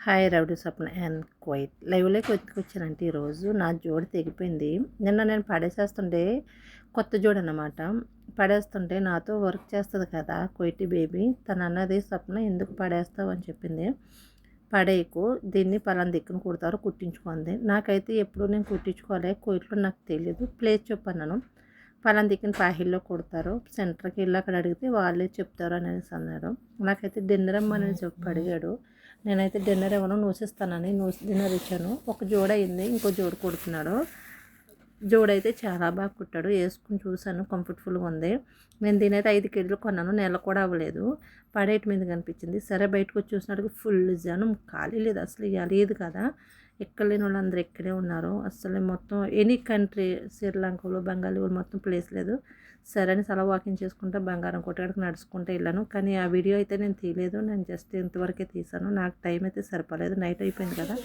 Hi rowdy Swapna and quite లైవ్లోకి వచ్చానంటే ఈరోజు నా జోడి తెగిపోయింది. నిన్న నేను పడేసేస్తుంటే కొత్త జోడి అన్నమాట. పడేస్తుంటే నాతో వర్క్ చేస్తుంది కదా క్వైటీ బేబీ, తను అన్నది స్వప్న ఎందుకు పడేస్తావు అని చెప్పింది. పడేయకు, దీన్ని పలానా దిక్కున కుడతారు కుట్టించుకుంది. నాకైతే ఎప్పుడు నేను కుట్టించుకోవాలి, క్వైట్లో నాకు తెలియదు. ప్లేస్ చెప్పన్నాను, పలానా దిక్కున పాహిల్లో కుడతారు, సెంటర్కి వెళ్ళి అక్కడ అడిగితే వాళ్ళే చెప్తారు అనేసి అన్నారు. నాకైతే డిన్నర్ అమ్మని చెప్పి అడిగాడు. నేనైతే డిన్నర్ ఏమన్నా నూసిస్తానని డిన్నర్ ఇచ్చాను. ఒక జోడ అయింది, ఇంకో జోడు కుడుతున్నాడు. జోడైతే చాలా బాగా కుట్టాడు, వేసుకుని చూశాను, కంఫర్టబుల్గా ఉంది. నేను దీనైతే 5 కేజీలు కొన్నాను, నెల కూడా అవ్వలేదు. పడేటి మీద కనిపించింది. సరే బయటకు వచ్చి చూసినట్టుగా ఫుల్ జనం, ఖాళీ లేదు అసలు. ఇక లేదు కదా, ఎక్కడ లేని వాళ్ళు అందరూ ఇక్కడే ఉన్నారు. అసలు మొత్తం ఎనీ కంట్రీ, శ్రీలంకలో బెంగాలీ వాళ్ళు మొత్తం ప్లేస్ లేదు. సరే అని సలా వాకింగ్ చేసుకుంటా బంగారం కొట్టడానికి నడుచుకుంటూ వెళ్ళాను. కానీ ఆ వీడియో అయితే నేను తీయలేదు, నేను జస్ట్ ఇంతవరకే తీసాను. నాకు టైం అయితే సరిపోలేదు, నైట్ అయిపోయింది కదా.